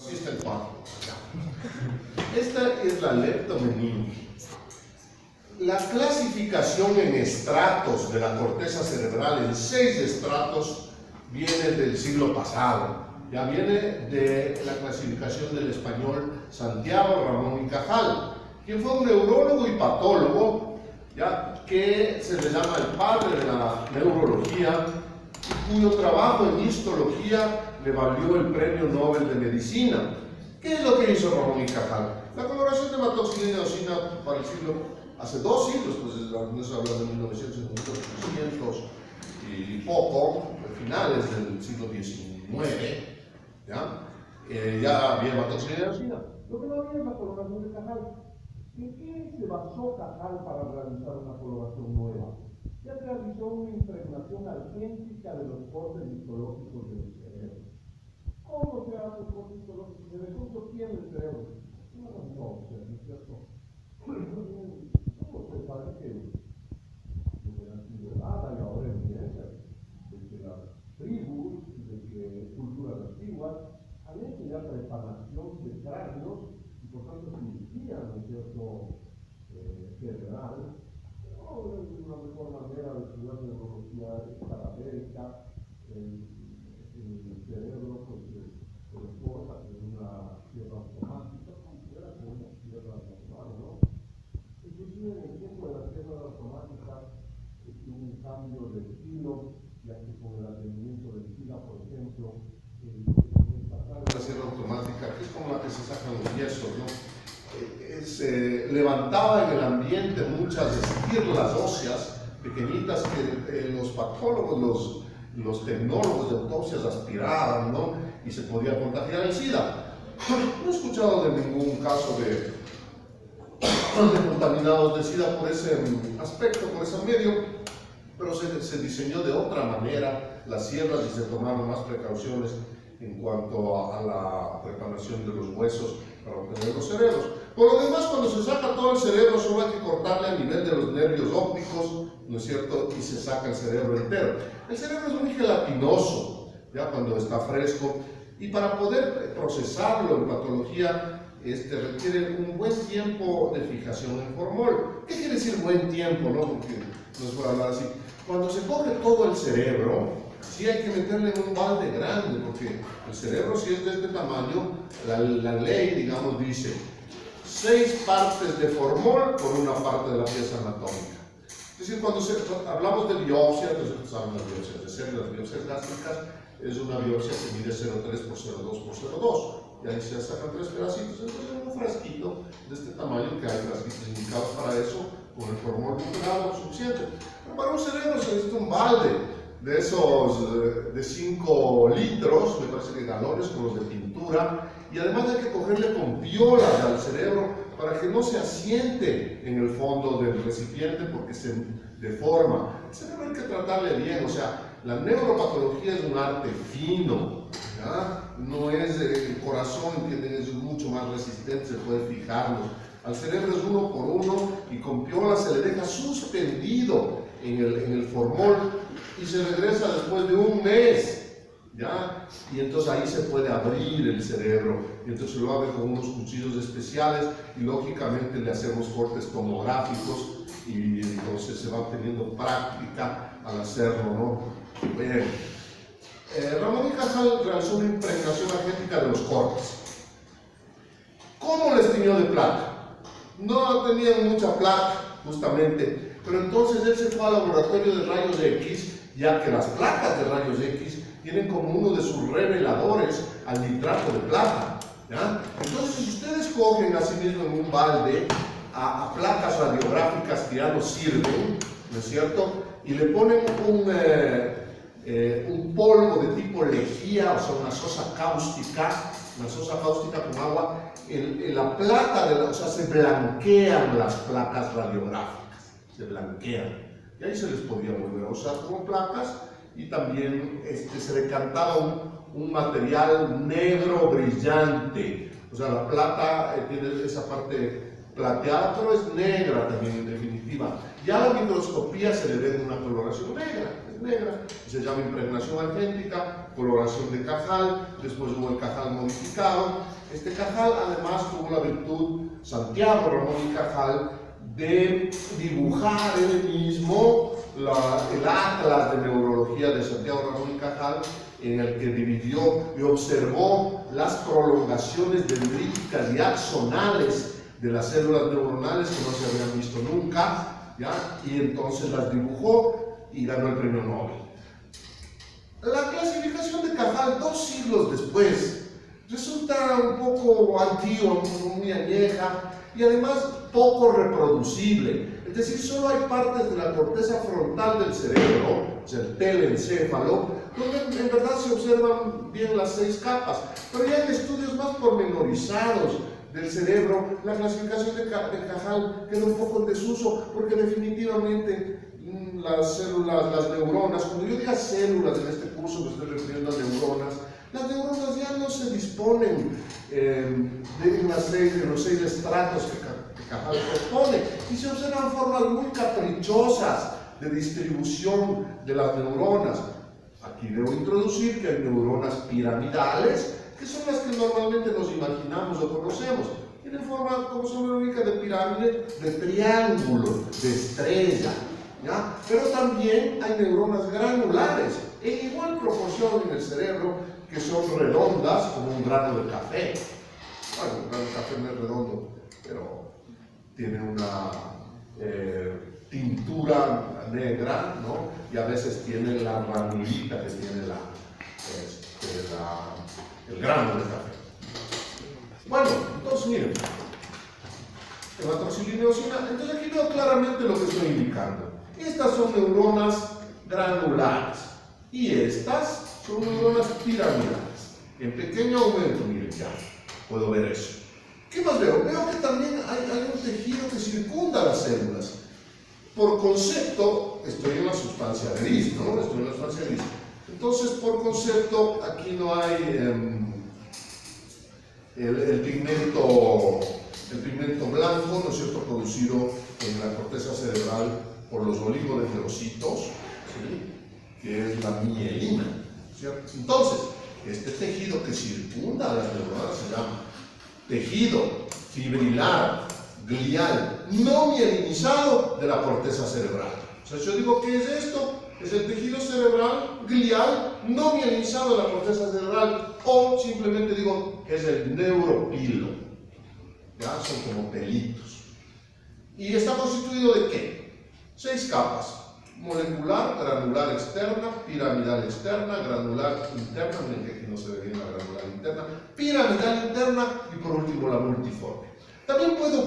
Así está el cuadro. Esta es la leptomeninge. La clasificación en estratos de la corteza cerebral, en 6 estratos, viene del siglo pasado. Ya viene de la clasificación del español Santiago Ramón y Cajal, quien fue un neurólogo y patólogo, ya que se le llama el padre de la neurología, y cuyo trabajo en histología le valió el Premio Nobel de Medicina. ¿Qué es lo que hizo Ramón y Cajal? La coloración de hematoxilina y eosina para el siglo, hace 2 siglos, pues eso habla de 1900 y poco, finales del siglo XIX, ¿ya? Ya había hematoxilina y eosina. Lo que no había es la coloración de Cajal. ¿En qué se basó Cajal para realizar una coloración nueva? Ya realizó una impregnación algéntica de los cortes histológicos del cerebro. ¿Cómo se hace el corte histológico? ¿De cuánto tiene el cerebro? Una autopsia, ¿no es cierto? ¿Cómo se sabe que desde la antigüedad hay ahora evidencia de que las tribus, de que culturas antiguas han hecho ya preparación de cráneos y por tanto cirugía, ¿no es cierto?, cerebral? Pero es una mejor manera de estudiar neurología cadavérica. El cerebro pues se reporta en una sierra automática, como fuera con una sierra normal, ¿no? Inclusive en el tiempo de la sierra automática hubo un cambio de estilo, ya que con el advenimiento del SIDA, por ejemplo, la sierra automática, que es como la que se sacan los yesos, ¿no? Se levantaba en el ambiente muchas esquirlas óseas pequeñitas que los patólogos, los tecnólogos de autopsias aspiraban, ¿no? Y se podía contagiar el SIDA. No he escuchado de ningún caso de contaminados de SIDA por ese aspecto, por ese medio, pero se diseñó de otra manera las sierras y se tomaron más precauciones en cuanto a la preparación de los huesos para obtener los cerebros. Por lo demás, cuando se saca todo el cerebro, solo hay que cortarle a nivel de los nervios ópticos, ¿no es cierto?, y se saca el cerebro entero. El cerebro es muy gelatinoso, ya cuando está fresco, y para poder procesarlo en patología, requiere un buen tiempo de fijación en formol. ¿Qué quiere decir buen tiempo, no? Porque no se puede hablar así. Cuando se coge todo el cerebro, sí hay que meterle en un balde grande, porque el cerebro, si es de este tamaño, la ley, digamos, dice 6 partes de formol por una parte de la pieza anatómica. Es decir, cuando hablamos de biopsia, entonces hablamos de biopsias de células, biopsias gástricas, es una biopsia que mide 0,3 por 0,2 por 0,2. Y ahí se sacan 3 pedacitos. Entonces, un frasquito de este tamaño, que hay frasquitos indicados para eso, con el formol nucleado suficiente. Pero para un cerebro se necesita un balde de esos de 5 litros, me parece que galones, con los de pintura, y además hay que cogerle con piolas al cerebro para que no se asiente en el fondo del recipiente porque se deforma. El cerebro hay que tratarle bien, o sea, la neuropatología es un arte fino, ¿ya? No es el corazón, que es mucho más resistente, se puede fijarlo. Al cerebro es uno por uno y con piola se le deja suspendido en el formol y se regresa después de un mes, ¿ya? Y entonces ahí se puede abrir el cerebro y entonces lo abre con unos cuchillos especiales y lógicamente le hacemos cortes tomográficos y entonces se va obteniendo práctica al hacerlo, ¿no? Bien. Ramón y Cajal realizó una impregnación agética de los cortes. ¿Cómo les tiñó de plata? No tenían mucha plata, justamente, pero entonces él se fue al laboratorio de rayos X, ya que las placas de rayos X tienen como uno de sus reveladores al nitrato de plata, ¿ya? Entonces, si ustedes cogen así mismo en un balde a placas radiográficas que ya no sirven, ¿no es cierto?, y le ponen un polvo de tipo lejía, o sea, una sosa cáustica con agua, la plata, o sea, se blanquean las placas radiográficas, se blanquean. Y ahí se les podía volver a usar como placas y también se decantaba un material negro brillante. O sea, la plata tiene esa parte plateada, pero es negra también en definitiva. Ya a la microscopía se le ve una coloración negra, es negra, y se llama impregnación argéntica, coloración de Cajal, después hubo el Cajal modificado. Este Cajal además tuvo la virtud, Santiago Ramón y Cajal, de dibujar él mismo el atlas de neurología de Santiago Ramón y Cajal, en el que dividió y observó las prolongaciones dendríticas y axonales de las células neuronales que no se habían visto nunca, ¿ya? Y entonces las dibujó y ganó el premio Nobel. La clasificación de Cajal, 2 siglos después, resulta un poco antigua, muy añeja y además poco reproducible. Es decir, solo hay partes de la corteza frontal del cerebro, o sea, el telencéfalo, donde en verdad se observan bien las 6 capas, pero ya en estudios más pormenorizados del cerebro, la clasificación de Cajal queda un poco en desuso, porque definitivamente las células, las neuronas, cuando yo diga células en este curso me estoy refiriendo a neuronas, las neuronas ya no se disponen en los 6 estratos que Cajal propone, y se observan formas muy caprichosas de distribución de las neuronas. Aquí debo introducir que hay neuronas piramidales, que son las que normalmente nos imaginamos o conocemos. Tienen forma, como se me ubica, de pirámide, de triángulo, de estrella, ¿ya? Pero también hay neuronas granulares, en igual proporción en el cerebro, que son redondas como un grano de café. Bueno, un grano de café no es redondo, pero tiene una tintura negra, ¿no? Y a veces tiene la ranurita que tiene el grano de café. Bueno, entonces miren, hematoxilineosina, entonces aquí veo claramente lo que estoy indicando. Estas son neuronas granulares y estas son neuronas piramidales. En pequeño aumento, miren, ya puedo ver eso. ¿Qué más veo? Veo que también hay un tejido que circunda las células. Por concepto, estoy en la sustancia gris, ¿no? Estoy en la sustancia gris. Entonces, por concepto, aquí no hay el pigmento blanco, ¿no es cierto?, producido en la corteza cerebral por los oligodendrocitos, ¿sí?, que es la mielina, ¿cierto? Entonces, este tejido que circunda a las neuronas se llama tejido fibrilar glial no mielinizado de la corteza cerebral. O sea, yo digo, ¿qué es esto? Es el tejido cerebral glial no mielinizado de la corteza cerebral, o simplemente digo, es el neuropilo. Ya son como pelitos. ¿Y está constituido de qué? 6 capas: molecular, granular externa, piramidal externa, granular interna, miren que aquí no se ve bien la granular interna, piramidal interna y por último la multiforme. También puedo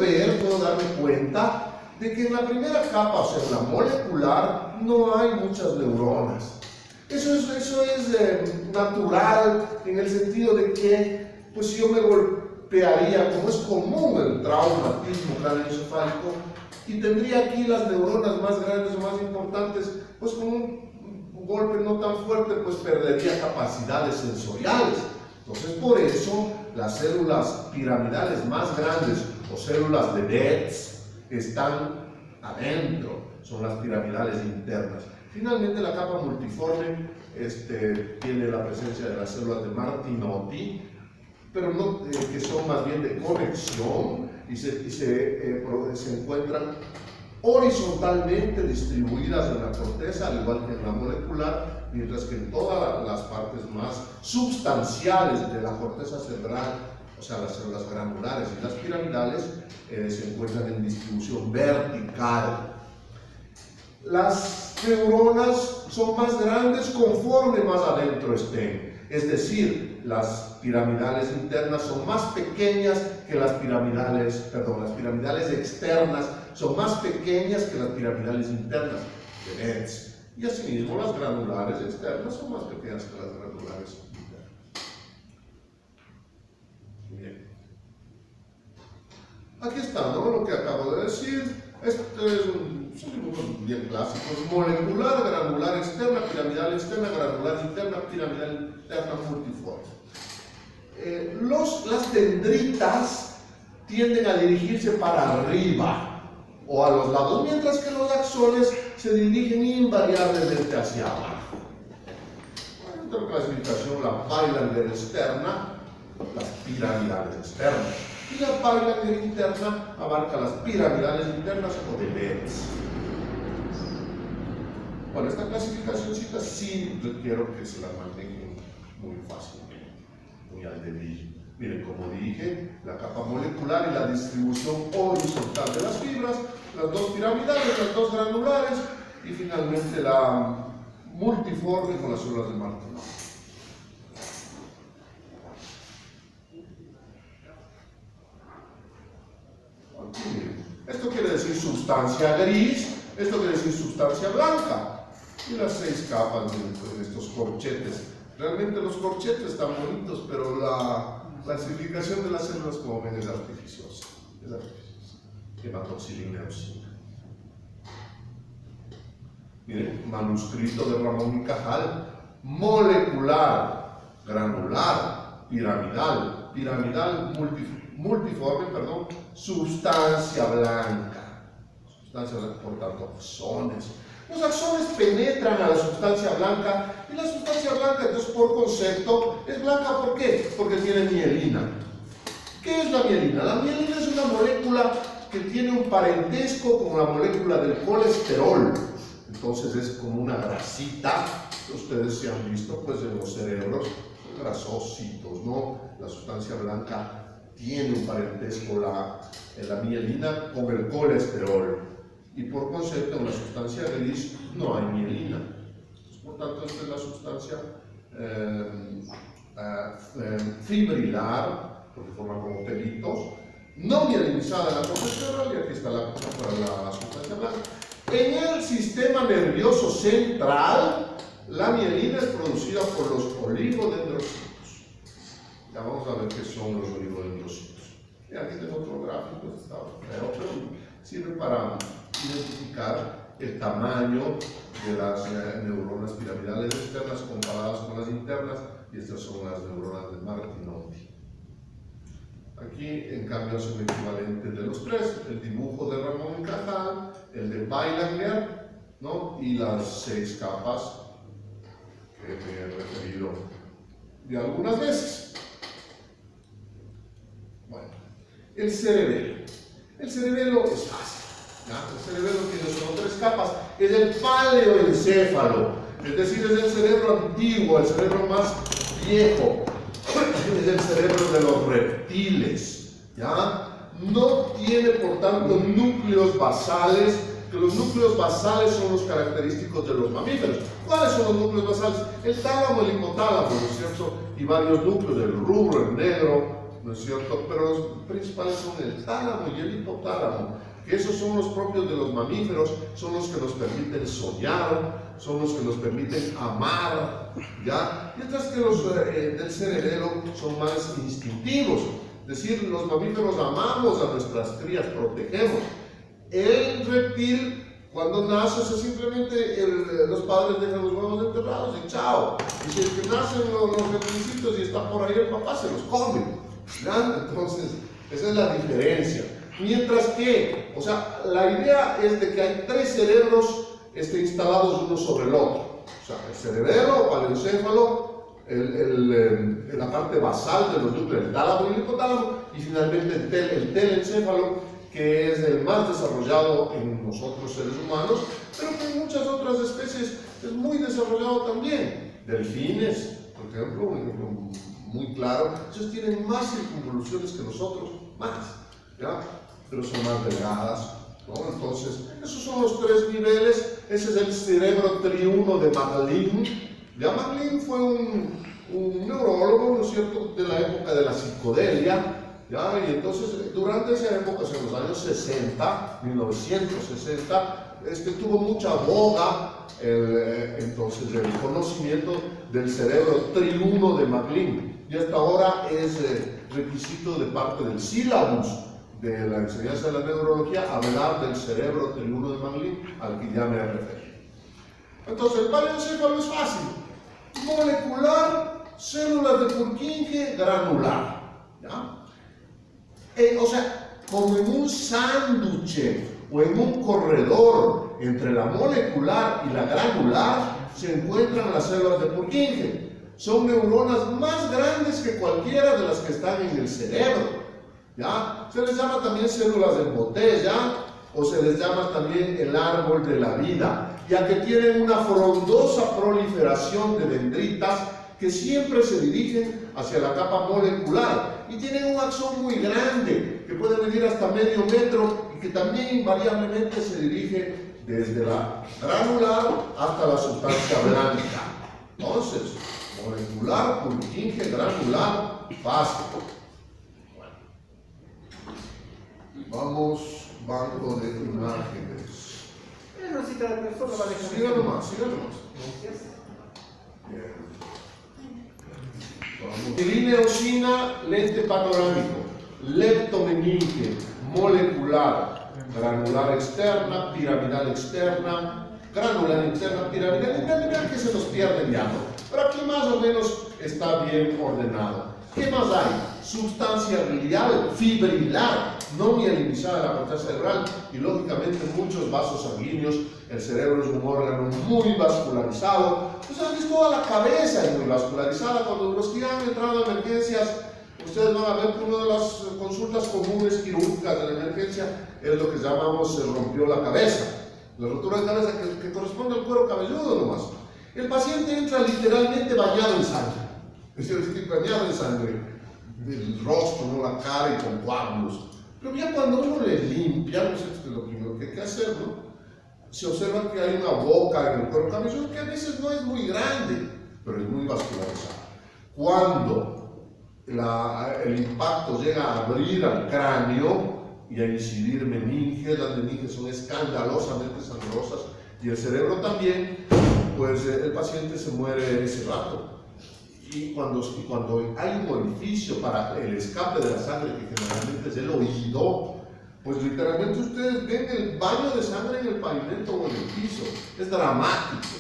darme cuenta de que en la primera capa, o sea, en la molecular, no hay muchas neuronas. Eso es natural, en el sentido de que, pues si yo me golpearía, como es común el traumatismo craneoencefálico, y tendría aquí las neuronas más grandes o más importantes, pues con un golpe no tan fuerte, pues perdería capacidades sensoriales. Entonces, por eso, las células piramidales más grandes o células de Betz están adentro, son las piramidales internas. Finalmente, la capa multiforme tiene la presencia de las células de Martinotti, pero no, que son más bien de conexión y se encuentran horizontalmente distribuidas en la corteza, al igual que en la molecular, mientras que en todas las partes más substanciales de la corteza cerebral, o sea, las células granulares y las piramidales, se encuentran en distribución vertical. Las neuronas son más grandes conforme más adentro estén, es decir, las piramidales internas son más pequeñas que las piramidales externas son más pequeñas que las piramidales internas de Betz. Y asimismo las granulares externas son más pequeñas que las granulares internas. Bien. Aquí está, ¿no?, lo que acabo de decir. Son dibujos bien clásicos: molecular, granular externa, piramidal externa, granular interna, piramidal interna multiforme. Las dendritas tienden a dirigirse para arriba o a los lados, mientras que los axones se dirigen invariablemente hacia abajo. Otra clasificación, la Beilanger externa, las piramidales externas. Y la Beilanger interna abarca las piramidales internas o de Betz. Bueno, esta clasificacióncita sí requiero que se la manejen muy fácilmente, muy al dedillo. Miren, como dije, la capa molecular y la distribución horizontal de las fibras, las dos piramidales, las dos granulares y finalmente la multiforme con las células de Martinov. Esto quiere decir sustancia gris, esto quiere decir sustancia blanca. Y las 6 capas de estos corchetes. Realmente los corchetes están bonitos, pero la clasificación de las células, como ven, es artificiosa. Es artificiosa. Hematoxilina, eosina. Miren, manuscrito de Ramón y Cajal. Molecular, granular, piramidal, multiforme, perdón, sustancia blanca. Sustancia blanca, por tanto, axones. Los axones penetran a la sustancia blanca y la sustancia blanca, entonces, por concepto, es blanca. ¿Por qué? Porque tiene mielina. ¿Qué es la mielina? La mielina es una molécula que tiene un parentesco con la molécula del colesterol. Entonces es como una grasita que ustedes se han visto pues en los cerebros, grasositos, ¿no? La sustancia blanca tiene un parentesco, la mielina, con el colesterol. Y por concepto, en la sustancia gris no hay mielina. Por tanto, esta es la sustancia fibrilar, porque forma como pelitos, no mielinizada en la corteza cerebral, y aquí está la sustancia blanca. En el sistema nervioso central, la mielina es producida por los oligodendrocitos. Ya vamos a ver qué son los oligodendrocitos. Y aquí tengo otro gráfico, pero sirve para identificar el tamaño de las neuronas piramidales externas comparadas con las internas, y estas son las neuronas de Martinotti. Aquí, en cambio, es un equivalente de los tres: el dibujo de Ramón y Cajal, el de Beilanger, ¿no? Y las 6 capas que me he referido de algunas veces. Bueno, el cerebelo. El cerebelo es fácil. ¿Ya? El cerebelo tiene solo 3 capas. Es el paleoencéfalo, es decir, es el cerebro antiguo, el cerebro más viejo. Es el cerebro de los reptiles. ¿Ya? No tiene, por tanto, núcleos basales, que los núcleos basales son los característicos de los mamíferos. ¿Cuáles son los núcleos basales? El tálamo, el hipotálamo, ¿no es cierto? Y varios núcleos, el rubro, el negro, ¿no es cierto? Pero los principales son el tálamo y el hipotálamo, que esos son los propios de los mamíferos, son los que nos permiten soñar, son los que nos permiten amar, ¿ya? Mientras que los del cerebelo son más instintivos, es decir, los mamíferos amamos a nuestras crías, protegemos. El reptil, cuando nace, simplemente los padres dejan los huevos enterrados y chao. Y si es que nacen los reptilcitos y está por ahí el papá, se los come, ¿ya? Entonces, esa es la diferencia. Mientras que, o sea, la idea es de que hay 3 cerebros instalados uno sobre el otro. O sea, el cerebelo, paleoencéfalo, la parte basal de los núcleos, el tálamo y el hipotálamo, y finalmente el telencéfalo, que es el más desarrollado en nosotros seres humanos, pero que en muchas otras especies es muy desarrollado también. Delfines, por ejemplo, un ejemplo muy claro, ellos tienen más circunvoluciones que nosotros, más, ¿ya? Pero son más delgadas, ¿no? Entonces, esos son los 3 niveles. Ese es el cerebro triuno de Maglin. Ya Maglin fue un neurólogo, ¿no es cierto?, de la época de la psicodelia, ¿ya? Y entonces, durante esa época, en los años 60, 1960, tuvo mucha boga entonces el conocimiento del cerebro triuno de Maglin, y hasta ahora es requisito de parte del sílabus de la enseñanza de la neurología hablar del cerebro triuno de Maglin, al que ya me he referido. Entonces, el paleoencéfalo es fácil: molecular, células de Purkinje, granular, ¿ya? O sea, como en un sándwich o en un corredor entre la molecular y la granular se encuentran las células de Purkinje. son neuronas más grandes que cualquiera de las que están en el cerebro, ¿ya? Se les llama también células de botella, o se les llama también el árbol de la vida, ya que tienen una frondosa proliferación de dendritas que siempre se dirigen hacia la capa molecular y tienen un axón muy grande que puede medir hasta medio metro y que también invariablemente se dirige desde la granular hasta la sustancia blanca. Entonces, molecular, Purkinje, granular, fácil. Bueno. Vamos, banco de imágenes. Rosita, la persona va a dejar. Siga nomás. Gracias. Bien. Eosina, lente panorámico, leptomeninge, molecular, granular externa, piramidal externa, granular interna, piramidal interna, que se nos pierde ya, ¿no? Pero aquí más o menos está bien ordenado. ¿Qué más hay? Sustancia glial, fibrilar, no mielinizada de la corteza cerebral y lógicamente muchos vasos sanguíneos. El cerebro es un órgano muy vascularizado. Pues han toda la cabeza es muy vascularizada. Cuando los que han entrado a emergencias, ustedes van a ver que una de las consultas comunes quirúrgicas de la emergencia es lo que llamamos se rompió la cabeza. La rotura de cabeza que corresponde al cuero cabelludo nomás. El paciente entra literalmente bañado en sangre. Es decir, bañado en sangre. El rostro, ¿no? La cara y con coágulos. Pero ya cuando uno le limpia, no sé, es lo primero que hay que hacer, ¿no? Se observa que hay una boca en el cuero cabelludo que a veces no es muy grande, pero es muy vascularizada. Cuando el impacto llega a abrir al cráneo y a incidir meninges, las meninges son escandalosamente sangrosas y el cerebro también, pues el paciente se muere ese rato. Y cuando hay un orificio para el escape de la sangre, que generalmente es el oído, pues literalmente ustedes ven el baño de sangre en el pavimento o en el piso. Es dramático.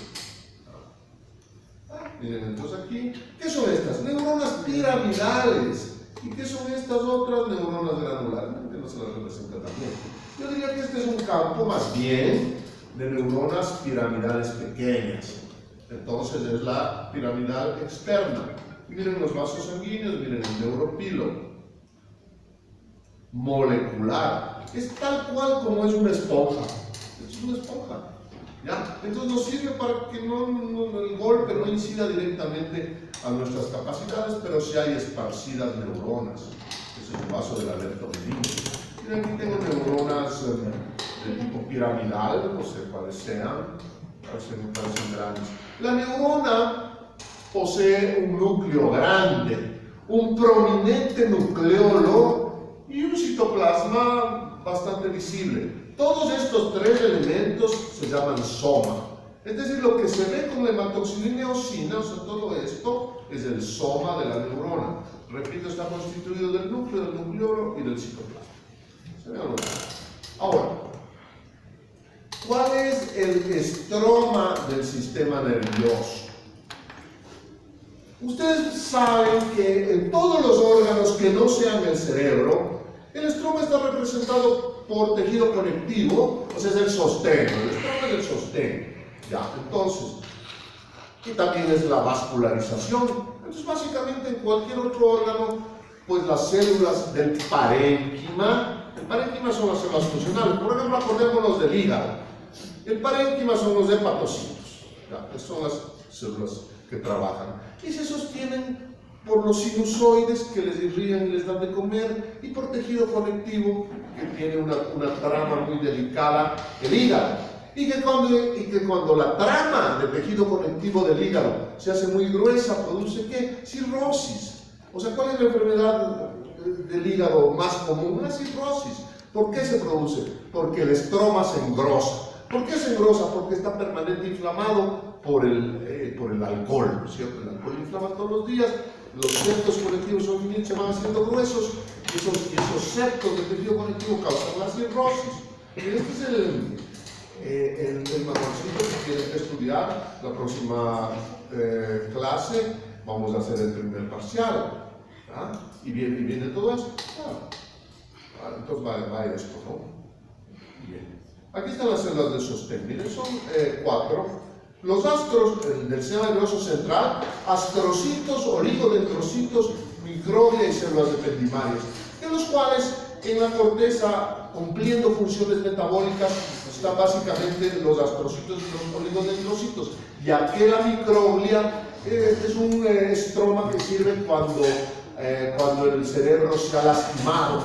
Miren, entonces aquí, ¿qué son estas? Neuronas piramidales. ¿Y qué son estas otras neuronas granulares? Que no se las representa también. Yo diría que este es un campo más bien de neuronas piramidales pequeñas. Entonces es la piramidal externa. Miren los vasos sanguíneos, miren el neuropilo. Molecular. Es tal cual como es una esponja. Es una esponja. ¿Ya? Entonces nos sirve para que el golpe no incida directamente a nuestras capacidades, pero sí hay esparcidas neuronas. Es el vaso de la leptomeninge. Miren, aquí tengo neuronas de tipo piramidal, no sé cuáles sean. Me parecen grandes. La neurona posee un núcleo grande, un prominente nucleolo y un citoplasma bastante visible. Todos estos tres elementos se llaman soma. Es decir, lo que se ve con la hematoxilina y eosina, o sea, todo esto es el soma de la neurona. Repito, está constituido del núcleo, del nucleolo y del citoplasma. ¿Se ve algo? Ahora, ¿cuál es el estroma del sistema nervioso? Ustedes saben que en todos los órganos que no sean el cerebro, el estroma está representado por tejido conectivo, o sea, es el sostén. El estroma es el sostén. Ya, entonces, y también es la vascularización. Entonces, básicamente en cualquier otro órgano, pues las células del parénquima, el parénquima son las células funcionales. Por ejemplo, acordémonos del hígado. El parénquima son los hepatocitos, ¿ya? Son las células que trabajan y se sostienen por los sinusoides que les irrigan y les dan de comer y por tejido conectivo que tiene una trama muy delicada, el hígado. Y que cuando la trama de tejido conectivo del hígado se hace muy gruesa, produce ¿qué? Cirrosis. O sea, ¿cuál es la enfermedad del hígado más común? Una cirrosis. ¿Por qué se produce? Porque el estroma se engrosa. ¿Por qué se engrosa? Porque está permanente inflamado por el alcohol, ¿no es cierto? El alcohol inflama todos los días, los septos conectivos se van haciendo gruesos, y esos septos de tejido conectivo causan la cirrosis. Este es el manualcito que tienen que estudiar. La próxima clase vamos a hacer el primer parcial, ¿ah? Y viene todo esto. Entonces va esto, ¿no? Bien. Aquí están las células de sostén. Miren, son 4. Los astros del sistema nervioso central, astrocitos, oligodendrocitos, microglia y células ependimarias, de los cuales en la corteza, cumpliendo funciones metabólicas, están básicamente los astrocitos y los oligodendrocitos, ya que la microglia es un estroma que sirve cuando el cerebro se ha lastimado.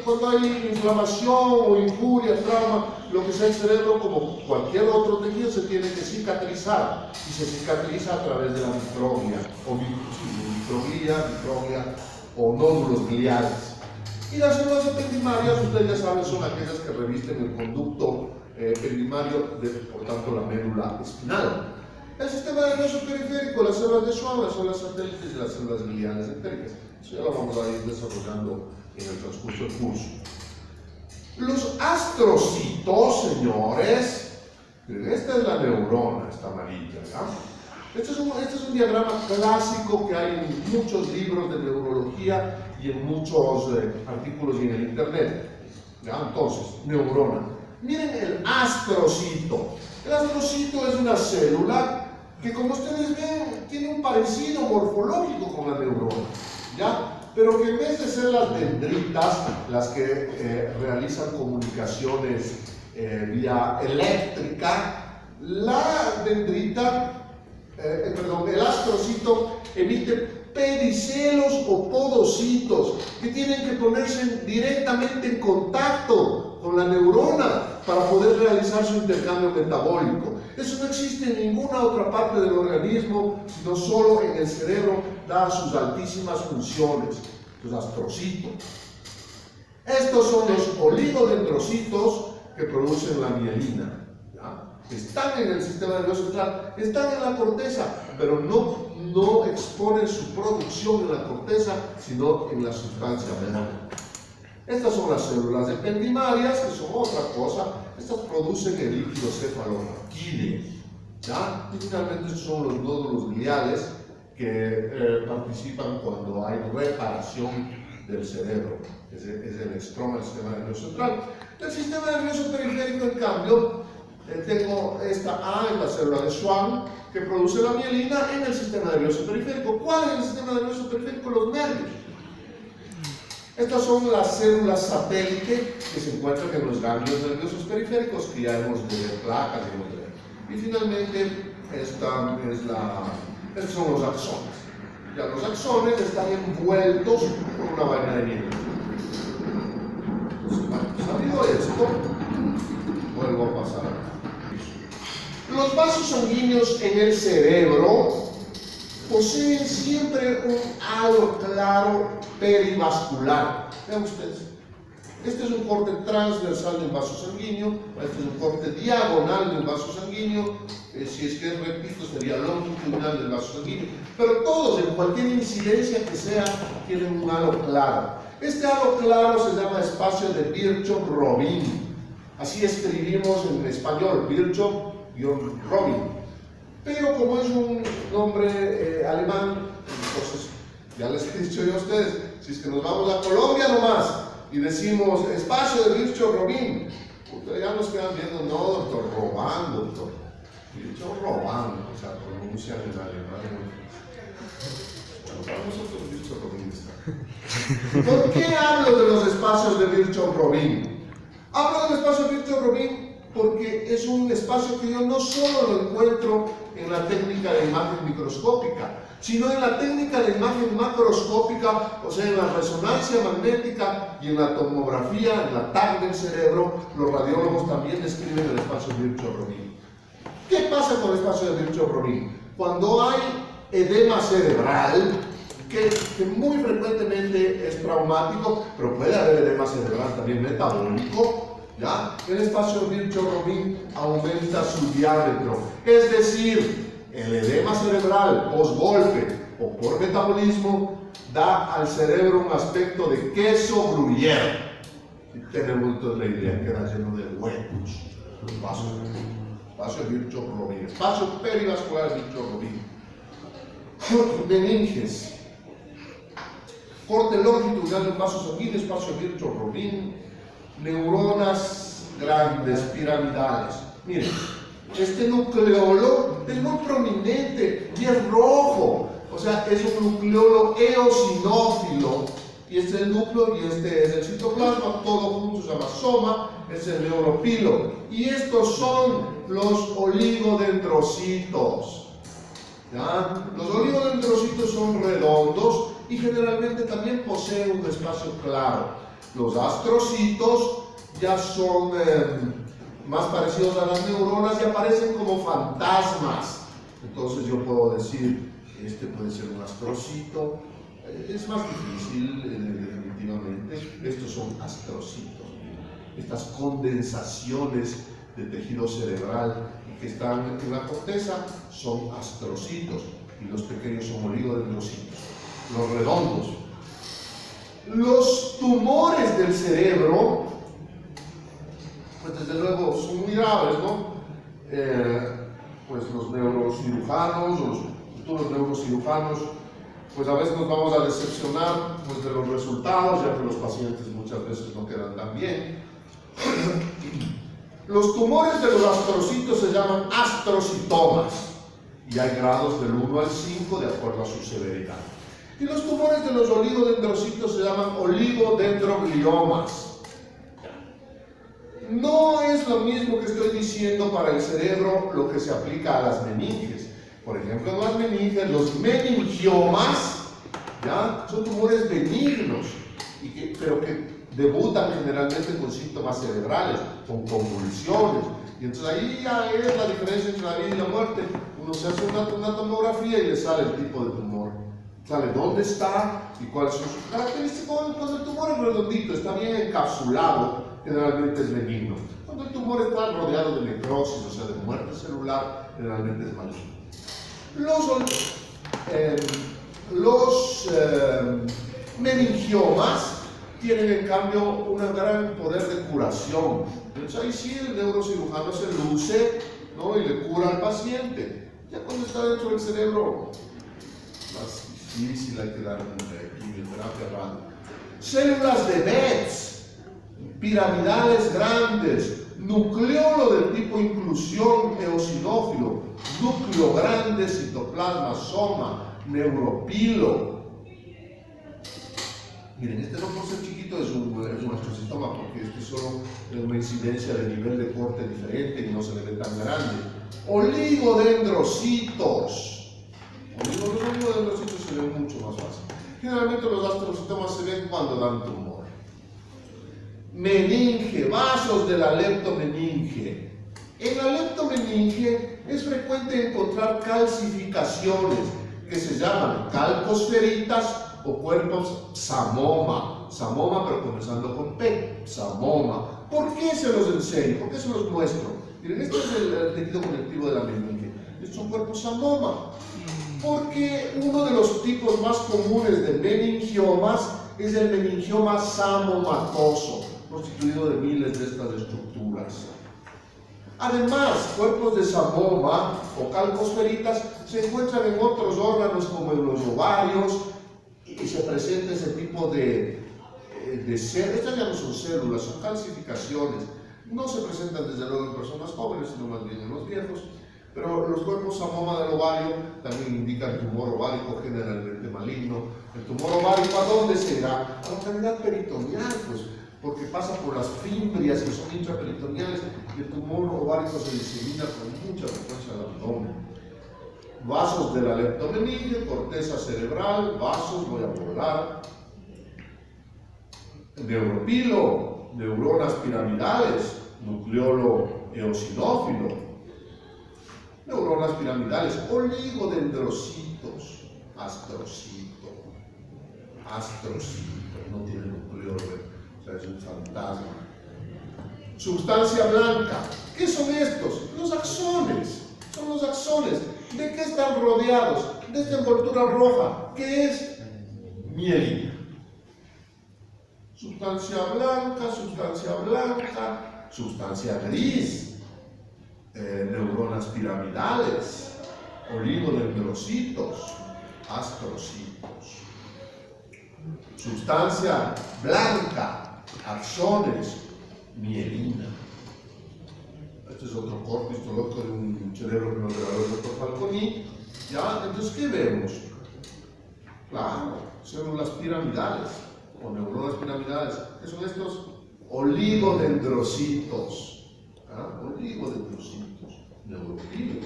Cuando hay inflamación o injuria, trauma, lo que sea el cerebro, como cualquier otro tejido, se tiene que cicatrizar, y se cicatriza a través de la microglia o nódulos gliales. Y las células ependimarias, ustedes ya saben, son aquellas que revisten el conducto ependimario, por tanto la médula espinal. El sistema nervioso periférico, las células de Schwann, las células satélites y las células gliales entéricas. Eso ya lo vamos a ir desarrollando en el transcurso del curso. Los astrocitos, señores, esta es la neurona, esta amarilla, ¿verdad? Este es un diagrama clásico que hay en muchos libros de neurología y en muchos artículos y en el internet. ¿Ya? Entonces, neurona. Miren el astrocito. El astrocito es una célula que, como ustedes ven, tiene un parecido morfológico con la neurona, ¿ya? Pero que en vez de ser las dendritas, las que realizan comunicaciones vía eléctrica, la dendrita, el astrocito emite pedicelos o podocitos que tienen que ponerse directamente en contacto con la neurona para poder realizar su intercambio metabólico. Eso no existe en ninguna otra parte del organismo, sino solo en el cerebro, dadas sus altísimas funciones, los astrocitos. Estos son los oligodendrocitos que producen la mielina, ¿ya? Están en el sistema nervioso central, están en la corteza, pero no exponen su producción en la corteza, sino en la sustancia menor. Estas son las células ependimarias, que son otra cosa. Estas producen el líquido cefalorraquídeo, ¿ya? Y finalmente estos son los nódulos gliales que participan cuando hay reparación del cerebro. Es el estroma del sistema nervioso central. El sistema nervioso periférico, en cambio, tengo esta A en la célula de Schwann, que produce la mielina en el sistema nervioso periférico. ¿Cuál es el sistema nervioso periférico? Los nervios. Estas son las células satélite que se encuentran en los ganglios nerviosos periféricos, que ya hemos de placas y finalmente estos son los axones. Ya los axones están envueltos por una vaina de miel. Sabido esto, vuelvo a pasar acá. Los vasos sanguíneos en el cerebro poseen siempre un halo claro perivascular. Vean ustedes, este es un corte transversal del vaso sanguíneo, este es un corte diagonal del vaso sanguíneo, si es que es rectito sería longitudinal del vaso sanguíneo, pero todos, en cualquier incidencia que sea, tienen un halo claro. Este halo claro se llama espacio de Virchow-Robin, así escribimos en español, Virchow-Robin. Pero como es un nombre alemán, entonces ya les he dicho yo a ustedes, si es que nos vamos a Colombia nomás y decimos espacio de Virchow-Robin, ya nos quedan viendo, no, doctor, Robán, doctor. Virchow-Robin, o sea, pronuncian en alemán. Bueno, para nosotros Virchow-Robin está. ¿Por qué hablo de los espacios de Virchow-Robin? Hablo del espacio de Virchow-Robin porque es un espacio que yo no solo lo encuentro en la técnica de imagen microscópica, sino en la técnica de imagen macroscópica, o sea, en la resonancia magnética y en la tomografía, en la TAC del cerebro. Los radiólogos también describen el espacio de Virchow-Robin. ¿Qué pasa con el espacio de Virchow-Robin? Cuando hay edema cerebral, que muy frecuentemente es traumático, pero puede haber edema cerebral también metabólico, ¿ya? El espacio de Virchow-Robin aumenta su diámetro, es decir, el edema cerebral post-golpe o por metabolismo da al cerebro un aspecto de queso gruyere. Y tenemos entonces la idea que era lleno de huecos, los vasos. Espacio Virchow-Robin, espacio perivascular Virchow-Robin. Meninges, corte longitudinal del vaso sanguíneo, espacio Virchow-Robin. Neuronas grandes, piramidales. Miren, este nucleolo es muy prominente y es rojo. O sea, es un nucleolo eosinófilo. Y este es el núcleo y este es el citoplasma, todo junto se llama soma, es el neuropilo. Y estos son los oligodendrocitos. ¿Ya? Los oligodendrocitos son redondos y generalmente también poseen un espacio claro. Los astrocitos ya son más parecidos a las neuronas y aparecen como fantasmas. Entonces yo puedo decir, este puede ser un astrocito. Es más difícil, definitivamente. Estos son astrocitos. Estas condensaciones de tejido cerebral que están en la corteza son astrocitos y los pequeños son oligodendrocitos, los redondos. Los tumores del cerebro, pues desde luego son muy graves, ¿no? Pues los neurocirujanos o los futuros neurocirujanos, pues a veces nos vamos a decepcionar pues, de los resultados, ya que los pacientes muchas veces no quedan tan bien. Los tumores de los astrocitos se llaman astrocitomas y hay grados del 1 al 5 de acuerdo a su severidad. Y los tumores de los oligodendrocitos se llaman oligodendrogliomas. No es lo mismo que estoy diciendo para el cerebro lo que se aplica a las meninges. Por ejemplo, en las meninges, los meningiomas, ¿ya? Son tumores benignos, pero que debutan generalmente con síntomas cerebrales, con convulsiones. Y entonces ahí ya es la diferencia entre la vida y la muerte. Uno se hace una tomografía y le sale el tipo de tumor. Sale dónde está y cuáles son sus características. Cuando el tumor es redondito, está bien encapsulado, generalmente es benigno. Cuando el tumor está rodeado de necrosis, o sea, de muerte celular, generalmente es maligno. Los meningiomas tienen en cambio un gran poder de curación. Entonces ahí sí el neurocirujano se luce, ¿no? Y le cura al paciente. Ya cuando está dentro del cerebro, más difícil, hay que dar quimioterapia rápida. Células de Betz, piramidales grandes, nucleolo del tipo inclusión eosinófilo, núcleo grande, citoplasma, soma, neuropilo. Miren, este no por ser chiquito es un astrocitoma, porque este es solo una incidencia de nivel de corte diferente y no se le ve tan grande. Oligodendrocitos. Los oligodendrocitos se ven mucho más fácil. Generalmente los astrocitomas se ven cuando dan tumor. Meninge, vasos de la leptomeninge. En la leptomeninge es frecuente encontrar calcificaciones que se llaman calcosferitas o cuerpos psamoma, pero comenzando con P, psamoma. ¿Por qué se los enseño? ¿Por qué se los muestro? Miren, este es el tejido conectivo de la meninge. Estos son cuerpos psamoma. Porque uno de los tipos más comunes de meningiomas es el meningioma psamomatoso, constituido de miles de estas estructuras. Además, cuerpos de psamoma o calcosferitas se encuentran en otros órganos como en los ovarios, y se presenta ese tipo de células. Estas ya no son células, son calcificaciones. No se presentan desde luego en personas jóvenes, sino más bien en los viejos. Pero los cuerpos psamoma del ovario también indican tumor ovárico generalmente maligno. ¿El tumor ovárico a dónde se irá? A la cavidad peritoneal, pues, porque pasa por las fimbrias que son intraperitoneales y el tumor ovárico se disemina con mucha frecuencia al abdomen. Vasos de la leptomeninge, corteza cerebral, vasos, voy a volar. Neuropilo, neuronas piramidales, nucleolo eosinófilo. Neuronas piramidales, oligodendrocitos, astrocito, no tiene nucleolo, o sea, es un fantasma. Sustancia blanca, ¿qué son estos? Los axones, son los axones. ¿De qué están rodeados? De esta envoltura roja, que es mielina. Sustancia blanca, sustancia gris. Neuronas piramidales, oligodendrocitos, astrocitos. Sustancia blanca, axones, mielina. Este es otro corte histológico de un cerebro que nos regaló el doctor Falconi. ¿Ya? Entonces, ¿qué vemos? Claro, células piramidales o neuronas piramidales. ¿Qué son estos? Oligodendrocitos. ¿Ah? Oligodendrocitos. Neuropilo.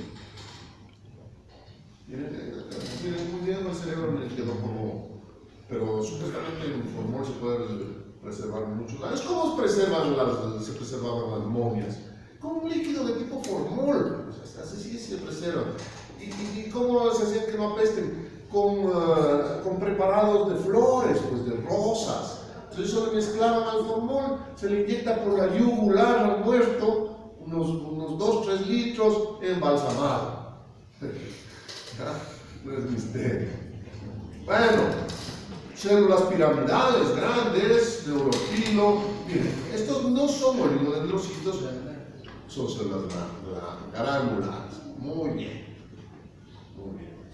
Miren muy bien el cerebro me quedó como. Pero supuestamente en formol se puede preservar mucho. ¿Sabes cómo se preservaban las momias? Con un líquido de tipo formol. Así se preservan. ¿Y cómo se hacían que no apesten? Con preparados de flores, pues de rosas. Entonces eso le mezclaban al formol, se le inyecta por la yugular al muerto, unos 2-3 litros embalsamado. No es misterio. Bueno, células piramidales grandes, neuropilo. Miren, estos no son oligodendrocitos, son células granulares. Muy bien.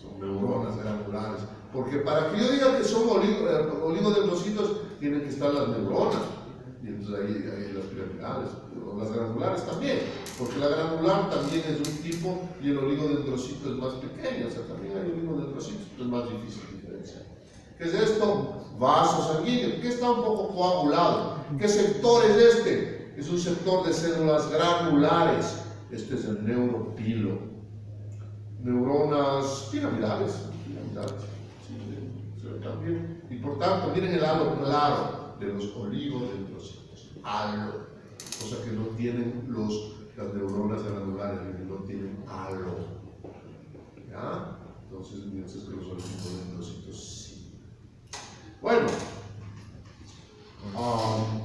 Son neuronas granulares. Porque para que yo diga que son oligodendrocitos, tienen que estar las neuronas. Y entonces ahí las piramidales, las granulares también. Porque la granular también es un tipo y el oligodendrocito es más pequeño. O sea, también hay oligodendrocitos, pero es más difícil diferenciar. ¿Qué es esto? Vaso sanguíneo, que está un poco coagulado. ¿Qué sector es este? Es un sector de células granulares. Este es el neuropilo. Neuronas piramidales. Sí, se ve también. Y por tanto, miren el halo claro de los oligodendrocitos. Halo. O sea que no tienen las neuronas granulares, no tienen halo. ¿Ya? Entonces, mientras que los oligodendrocitos sí. Bueno,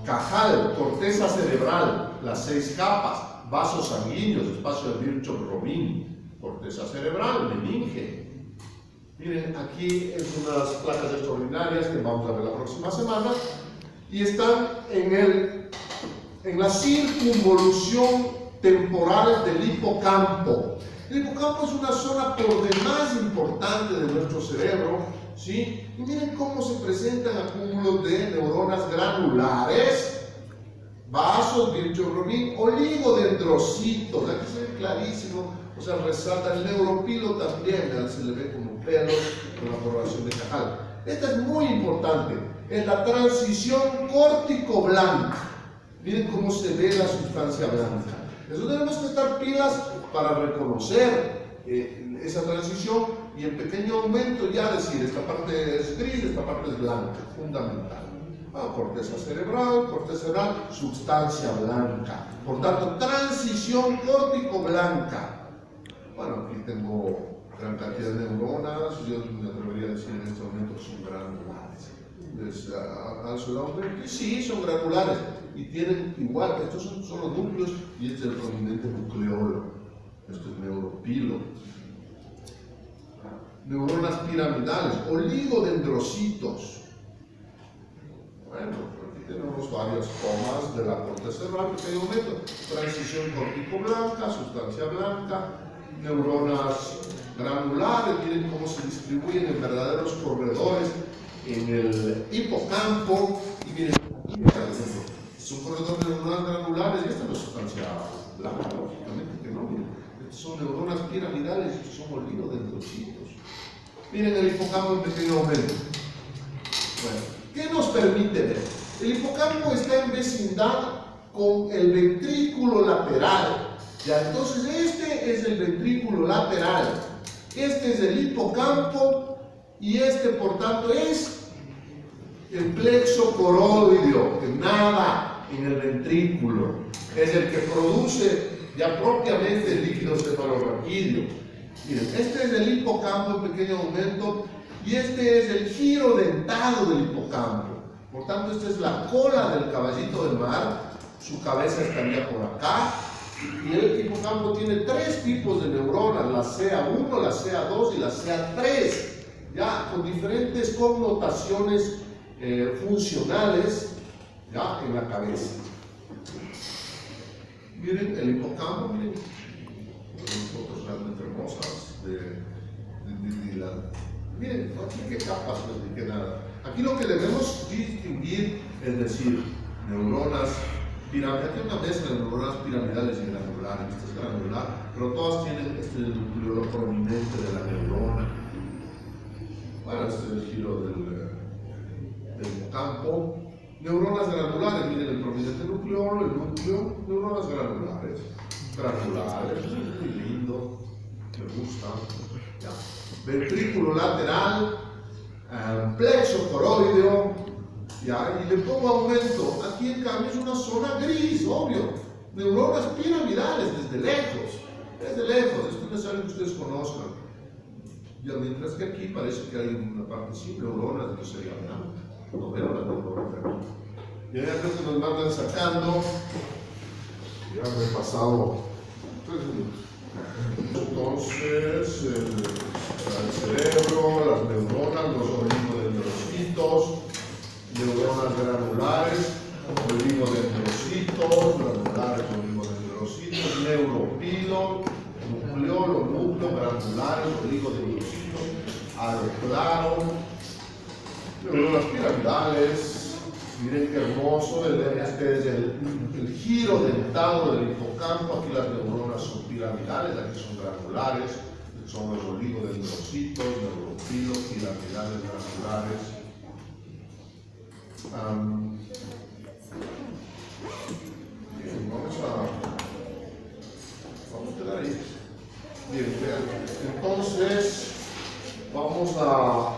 cajal, corteza cerebral, las 6 capas, vasos sanguíneos, espacio de Virchow-Robin, corteza cerebral, meninge. Miren, aquí es unas placas extraordinarias que vamos a ver la próxima semana y están en la circunvolución temporal del hipocampo. El hipocampo es una zona por demás importante de nuestro cerebro, ¿sí? Y miren cómo se presentan acúmulos de neuronas granulares, vasos, Virchow-Robin, oligodendrocitos, aquí se ve clarísimo, o sea, resalta el neuropilo también, se le ve como pelos con la formación de cajal. Esta es muy importante, es la transición córtico-blanca. Miren cómo se ve la sustancia blanca. Eso tenemos que estar pilas para reconocer esa transición y en pequeño aumento ya decir, esta parte es gris, esta parte es blanca, fundamental. Corteza cerebral, sustancia blanca. Por tanto, transición córtico-blanca. Bueno, aquí tengo gran cantidad de neuronas, yo me atrevería a decir en este momento que son granulares. ¿Alzo el aumento? Sí, son granulares y tienen igual, estos son los núcleos y este es el prominente nucleolo. Esto es neuropilo. Neuronas piramidales, oligodendrocitos. Bueno, aquí tenemos varias tomas de la corteza cerebral, pequeño momento. Transición córtico-blanca, sustancia blanca, neuronas granulares, miren cómo se distribuyen en verdaderos corredores en el hipocampo. Y miren, aquí es un corredor de neuronas granulares y esta no es sustancia blanca, lógicamente que no, miren. Estas son neuronas piramidales y estos son oligodendrocitos. Miren el hipocampo en pequeño momento. Bueno, ¿qué nos permite ver? El hipocampo está en vecindad con el ventrículo lateral. Ya, entonces este es el ventrículo lateral, este es el hipocampo y este por tanto es el plexo coroideo, que nada en el ventrículo, es el que produce ya propiamente el líquido cefalorraquídeo. Miren, este es el hipocampo en pequeño aumento y este es el giro dentado del hipocampo. Por tanto, esta es la cola del caballito del mar, su cabeza estaría por acá. Y el hipocampo tiene 3 tipos de neuronas, la CA1, la CA2 y la CA3, ya con diferentes connotaciones funcionales ya en la cabeza. Miren el hipocampo, miren, fotos realmente hermosas miren, aquí qué capas, ni qué nada. Aquí lo que debemos distinguir es decir, neuronas Aquí hay una mezcla de neuronas piramidales y granulares. Esta es granular, pero todas tienen este núcleo prominente de la neurona. Bueno, este es el giro del hipocampo. Neuronas granulares, miren el prominente nucleolo, el núcleo, neuronas granulares. Granulares, muy lindo, me gusta. Ya. Ventrículo lateral, plexo coroideo, ya, y le pongo aumento. Aquí en cambio es una zona gris, obvio. Neuronas piramidales desde lejos, esto es necesario que ustedes conozcan. Ya, mientras que aquí parece que hay una parte sin neuronas, que sería blanca. No veo las neuronas aquí. Y ahí acá que nos mandan sacando, ya me he pasado 3 minutos. Entonces, el cerebro, las neuronas, los oligodendrocitos, neuronas granulares, oligodendrocitos, granulares, oligodendrocitos, neuropilo, nucleolo, núcleo, granulares, oligodendrocitos, aro claro, neuronas piramidales. Miren qué hermoso, este es el giro dentado del hipocampo. Aquí las neuronas son piramidales, aquí son granulares, son los oligodendrocitos, neuropilos, piramidales, granulares. Bien, vamos a quedar ahí. Bien, entonces vamos a